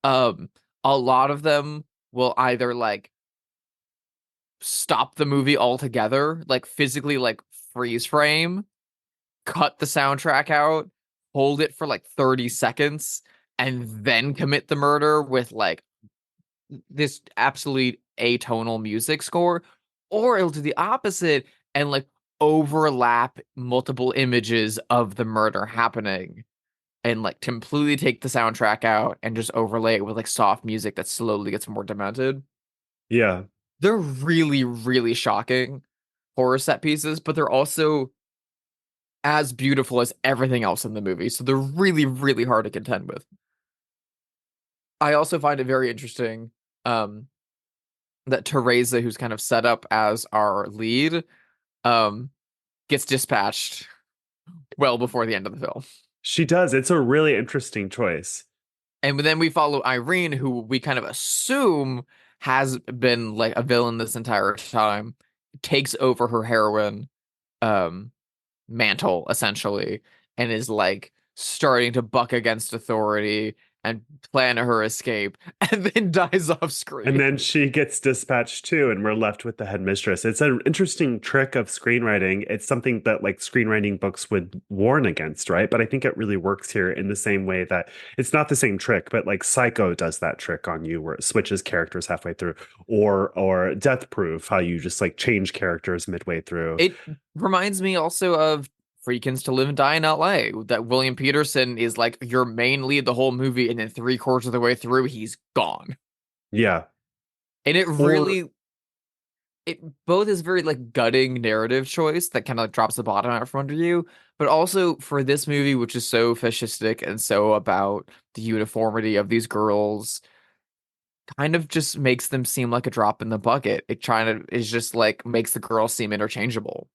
Um, a lot of them will either like stop the movie altogether, like physically like freeze frame, cut the soundtrack out, hold it for like 30 seconds, and then commit the murder with like this absolute atonal music score, or it'll do the opposite and like overlap multiple images of the murder happening and like completely take the soundtrack out and just overlay it with like soft music that slowly gets more demented. Yeah, They're really, really shocking horror set pieces, but they're also as beautiful as everything else in the movie. So they're really, really hard to contend with. I also find it very interesting um, that Teresa, who's kind of set up as our lead, um, gets dispatched well before the end of the film. she does. It's a really interesting choice. And then we follow Irene, who we kind of assume has been like a villain this entire time, takes over her heroine um mantle essentially, and is like starting to buck against authority and plan her escape, and then dies off And screen. then she gets dispatched too, and we're left with the headmistress. It's an interesting trick of screenwriting. It's something that like screenwriting books would warn against, right? But I think it really works here in the same way that it's not the same trick, but like Psycho does that trick on you where it switches characters halfway through, or Death Proof, how you just like change characters midway through. It reminds me also of Freakins to Live and Die in LA, that William Peterson is like your main lead the whole movie, and then three-quarters of the way through, he's gone. Yeah. And it Or really, it both is very like gutting narrative choice that kind of like drops the bottom out from under you, but also for this movie, which is so fascistic and so about the uniformity of these girls, kind of just makes them seem like a drop in the bucket. It trying to is just like makes the girls seem interchangeable.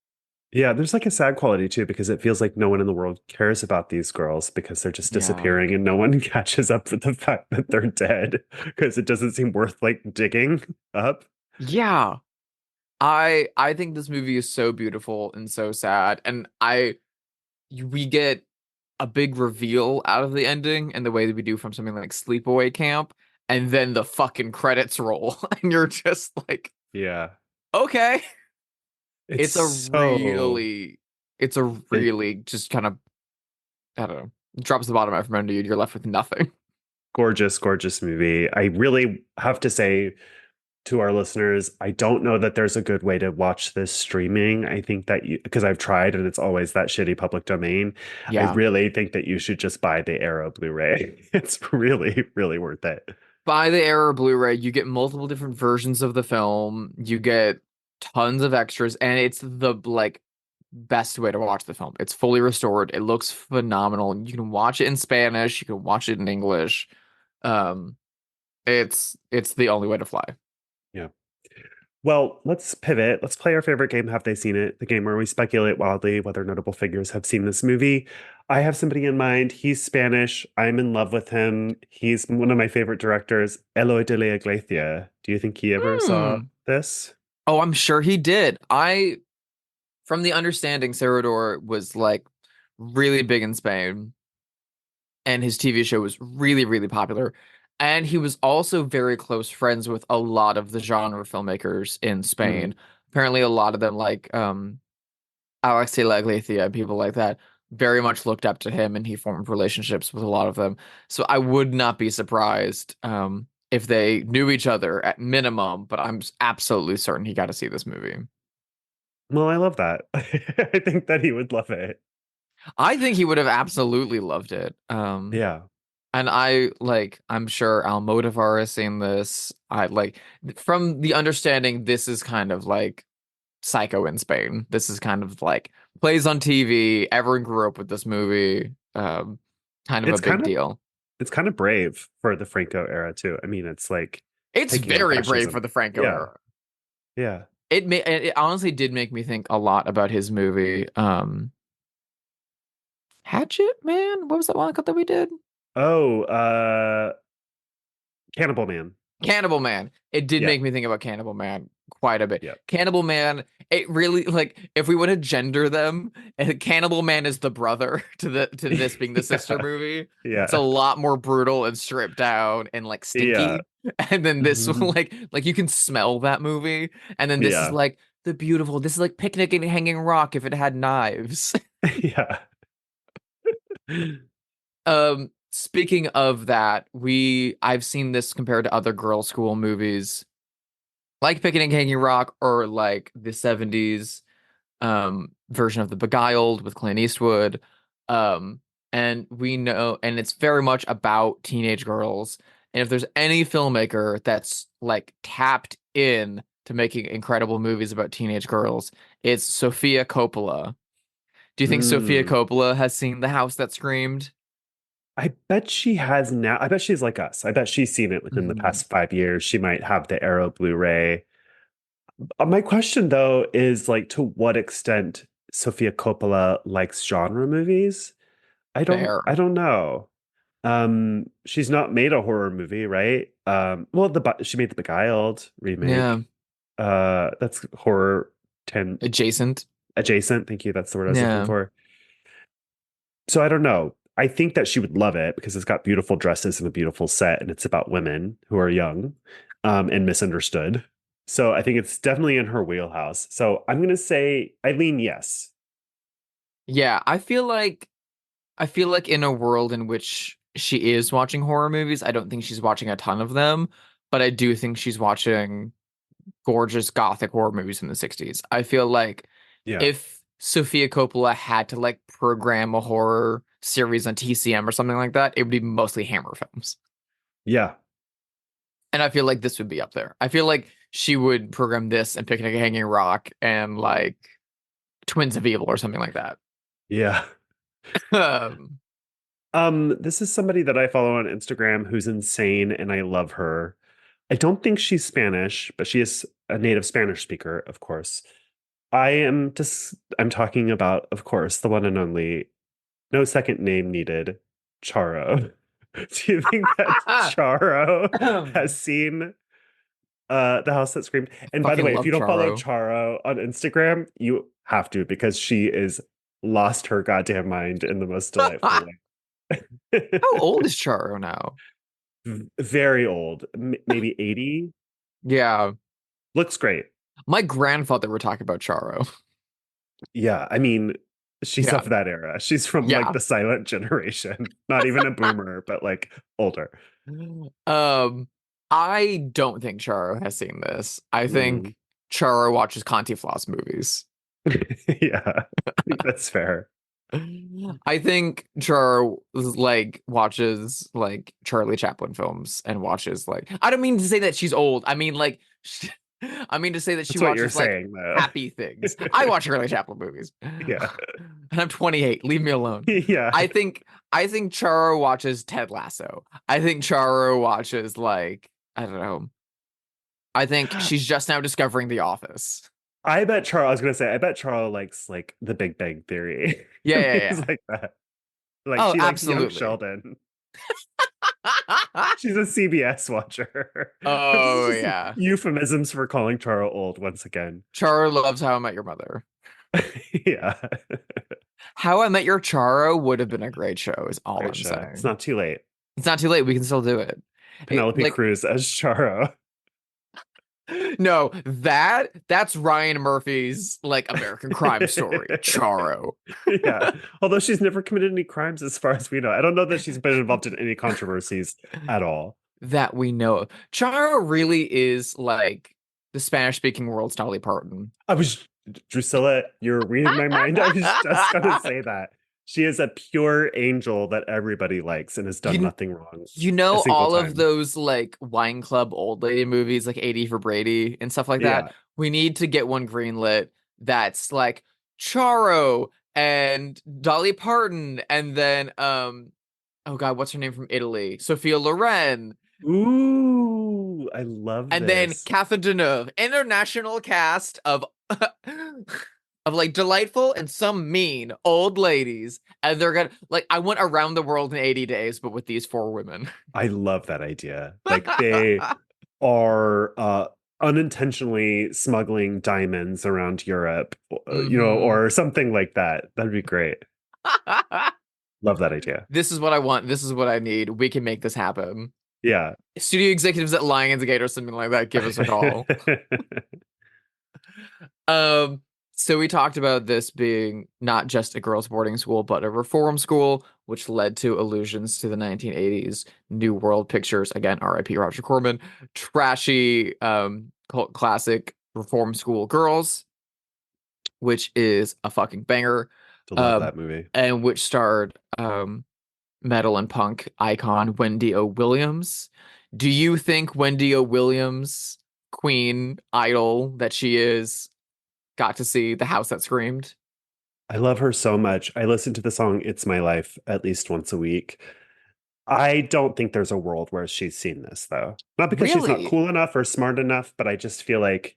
yeah, there's like a sad quality too, because it feels like no one in the world cares about these girls because they're just Yeah. disappearing and no one catches up with the fact that they're dead because it doesn't seem worth like digging up. Yeah. I think this movie is so beautiful and so sad, and we get a big reveal out of the ending and the way that we do from something like Sleepaway Camp, and then the fucking credits roll, and you're just like, Yeah. okay. It's It's a so really, it's a it, really just kind of I don't know, drops the bottom out from under you. You're left with nothing. gorgeous, gorgeous movie. I really have to say to our listeners, I don't know that there's a good way to watch this streaming. I think that you, because I've tried and it's always that shitty public domain. I Yeah. really think that you should just buy the Arrow Blu-ray. It's really, really worth it. Buy the Error Blu-ray, you get multiple different versions of the film. You get tons of extras, and it's the like best way to watch the film. It's fully restored. It looks phenomenal. You can watch it in Spanish. You can watch it in English. Um, it's the only way to fly. Yeah. Well, let's pivot. Let's play our favorite game, Have They Seen It? The game where we speculate wildly whether notable figures have seen this movie. I have somebody in mind. He's Spanish. I'm in love with him. He's one of my favorite directors, Eloy de la Iglesia. Do you think he ever saw Hmm. this? Oh, I'm sure he did. From the understanding, Cerador was like really big in Spain. and his TV show was really, really popular. And he was also very close friends with a lot of the genre filmmakers in Mm. Spain. Apparently, a lot of them, like Alex de la Iglesia and people like that, very much looked up to him, and he formed relationships with a lot of them. So I would not be surprised if they knew each other at minimum, but I'm absolutely certain he got to see this movie. Well, I love that. I think that he would love it. I think he would have absolutely loved it. Yeah. And I'm sure Almodovar has seen this. I like from the understanding, this is kind of like Psycho in Spain. This is kind of like plays on TV. Everyone grew up with this movie. Kind of a It's big kind of deal. it's kind of brave for the Franco era too. I mean, it's like It's taking on very brave for fascism. the Franco Yeah. era. Yeah. It honestly did make me think a lot about his movie. Hatchet Man? What was that one that we did? Oh, Cannibal Man. Cannibal Man. It did Yeah. make me think about Cannibal Man quite a bit. Yeah. Cannibal Man, it really like if we want to gender them, Cannibal Man is the brother to this being the sister movie. It's a Yeah. lot more brutal and stripped down and like Yeah. stinky. And then this one, Mhm. like you can smell that movie. And then this is Yeah. like this is like Picnic and Hanging Rock if it had knives. Yeah. Speaking of that, I've seen this compared to other girl school movies like Picnic Hanging Rock or like the 70s version of The Beguiled with Clint Eastwood. Um and we know and it's very much about teenage girls. And if there's any filmmaker that's like tapped in to making incredible movies about teenage girls, it's Sofia Coppola. Do you think Sofia Mm. Coppola has seen The House That Screamed? I bet she has now. I bet she's like us. I bet she's seen it within the Mhm. past 5 years. She might have the Arrow Blu-ray. My question though is like to what extent Sofia Coppola likes genre movies? Fair. I don't know. She's not made a horror movie, right? Well, she made the Beguiled Yeah. remake. That's horror 10 Adjacent. adjacent. Thank you. That's the word I was looking Yeah. for. So I don't know. I think that she would love it because it's got beautiful dresses and a beautiful set, and it's about women who are young, and misunderstood. So I think it's definitely in her wheelhouse. So I'm gonna say Eileen, yes. Yeah, I feel like in a world in which she is watching horror movies, I don't think she's watching a ton of them, but I do think she's watching gorgeous gothic horror movies in the 60s. I feel like Yeah. if Sofia Coppola had to like program a horror series on TCM or something like that, it would be mostly Hammer films. Yeah. And I feel like this would be up there. I feel like she would program this and Picnic at Hanging Rock and like Twins of Evil or something like that. Yeah. Um, This is somebody that I follow on Instagram who's insane and I love her. I don't think she's Spanish, but she is a native Spanish speaker, of course. I'm talking about, of course, the one and only, no second name needed, Charo. Do you think that Charo has seen The House That Screamed? And by the fucking way, if love you don't follow Charo. Charo on Instagram, you have to because she is lost her goddamn mind in the most delightful way. How old is Charo now? Very old, maybe 80. Yeah, Looks great. my grandfather would talk about Charo. Yeah, I mean, she's Yeah, of that era. She's from like yeah. the silent generation. Not even a boomer, but like older. Um, I don't think Charo has seen this. I Mm. think Charo watches Conti Floss movies. Yeah, I think that's fair. I think Charo like watches like Charlie Chaplin films and watches like I don't mean to say that she's old. I mean like I mean to say that she That's what you're watches like saying, though. happy things. I watch Charlie Chaplin movies. Yeah. And I'm 28. Leave me alone. Yeah. I think Charo watches Ted Lasso. I think Charo watches like I don't know. I think she's just now discovering The Office. I bet Charles likes like The Big Bang Theory. Yeah, yeah, Things yeah. like that. Like Oh, she likes Young absolutely. Sheldon. She's a CBS watcher. This is Oh just yeah. euphemisms for calling Charo old once again. Charo loves How I Met Your Mother. Yeah. How I Met Your Charo would have been a great show, is all Great I'm show. saying. It's not too late. It's not too late. We can still do it. Penelope Cruz as Charo. No, that's Ryan Murphy's like American Crime Story, Charo. Yeah. Although she's never committed any crimes as far as we know. I don't know that she's been involved in any controversies at all. That we know of. Charo really is like the Spanish-speaking world's Dolly Parton. Drusilla, you're reading my mind. I was just going to say that. She is a pure angel that everybody likes and has done nothing wrong. You know, a single all time. of those like wine club old lady movies, like 80 for Brady and stuff like that. We need to get one greenlit that's like Charo and Dolly Parton, and then oh god, what's her name from Italy? Sophia Loren. Ooh, I love and this. then Catherine Deneuve, international cast of of like delightful and some mean old ladies, and they're gonna like I went around the world in 80 days, but with these 4 women. I love that idea. Like they are unintentionally smuggling diamonds around Europe, you know, or something like that. That'd be great. Love that idea. This is what I want. This is what I need. We can make this happen. Yeah. Studio executives at Lionsgate or something like that, give us a call. So we talked about this being not just a girls' boarding school, but a reform school, which led to allusions to the 1980s New World Pictures. Again, R.I.P. Roger Corman. Trashy cult classic Reform School Girls, which is a fucking banger. I love that movie. And which starred metal and punk icon Wendy O. Williams. Do you think Wendy O. Williams, queen idol that she is, got to see The House That Screamed? I love her so much. I listen to the song It's My Life at least once a week. I don't think there's a world where she's seen this, though. Not because she's not cool enough or smart enough, but I just feel like,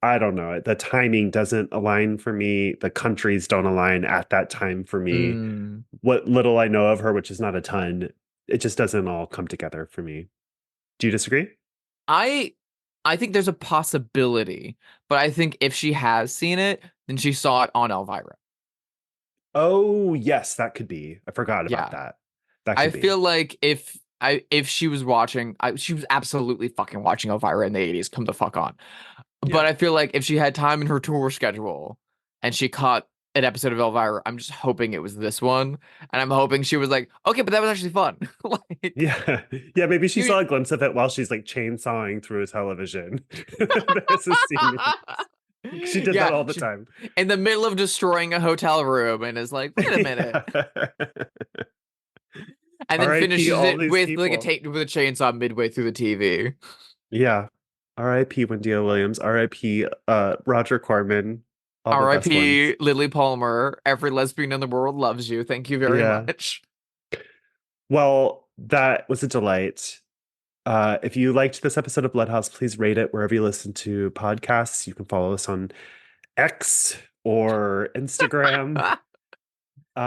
I don't know, the timing doesn't align for me. The countries don't align at that time for me. What little I know of her, which is not a ton, it just doesn't all come together for me. Do you disagree? I think there's a possibility, but I think if she has seen it, then she saw it on Elvira. Oh, yes, that could be. I forgot about that. I feel like if she was watching, she was absolutely fucking watching Elvira in the 80s, come the fuck on. Yeah. But I feel like if she had time in her tour schedule and she caught an episode of Elvira, I'm just hoping it was this one. And I'm hoping she was like, okay, but that was actually fun. Like, yeah, maybe she saw a glimpse of it while she's like chainsawing through a television. That's a scene. She did that all the time. In the middle of destroying a hotel room and is like, wait a minute. And then finishes it with like with a chainsaw midway through the TV. Yeah. R.I.P. Wendy O. Williams. R.I.P. Roger Corman. R.I.P. Lily Palmer. Every lesbian in the world loves you. Thank you very much. Well, that was a delight. If you liked this episode of Bloodhaus, please rate it wherever you listen to podcasts. You can follow us on X or Instagram.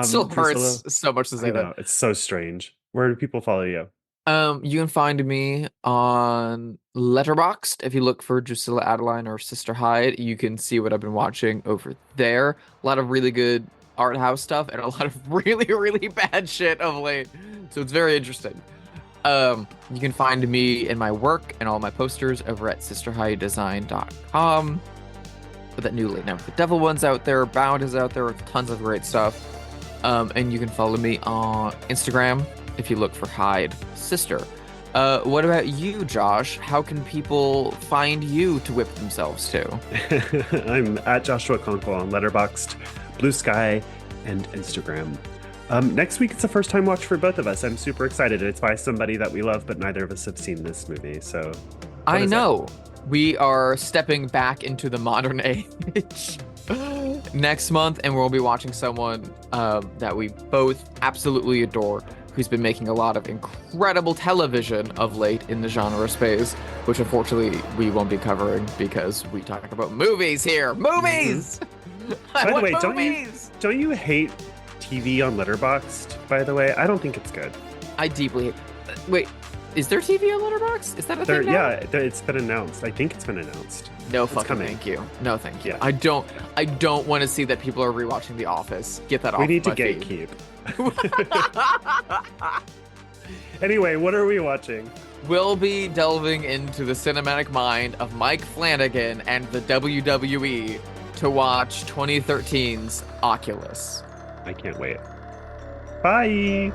Still hurts so much to say that. It's so strange. Where do people follow you? You can find me on Letterboxd. If you look for Drusilla Adeline or Sister Hyde, you can see what I've been watching over there. A lot of really good art house stuff and a lot of really, really bad shit of late. So it's very interesting. You can find me and my work and all my posters over at sisterhydedesign.com. But that new Late Night with the Devil one's out there. Bound is out there with tons of great stuff. And you can follow me on Instagram if you look for Hyde Sister. What about you, Josh? How can people find you to whip themselves to? I'm at Joshua Conkel on Letterboxd, Blue Sky, and Instagram. Next week, it's a first-time watch for both of us. I'm super excited. It's by somebody that we love, but neither of us have seen this movie. So I know. We are stepping back into the modern age next month, and we'll be watching someone that we both absolutely adore, who's been making a lot of incredible television of late in the genre space, which unfortunately we won't be covering because we talk about movies here. Movies! By the way, don't you hate TV on Letterboxd, by the way? I don't think it's good. I deeply hate... Wait, Is there TV on Letterboxd? Is that a There, thing now? yeah, it's been announced. I think it's been announced. No It's fucking coming. thank you. No thank you. Yeah. I don't want to see that people are rewatching The Office. Get that off We need to my feed. gatekeep. Anyway, what are we watching? We'll be delving into the cinematic mind of Mike Flanagan and the WWE to watch 2013's Oculus. I can't wait. Bye.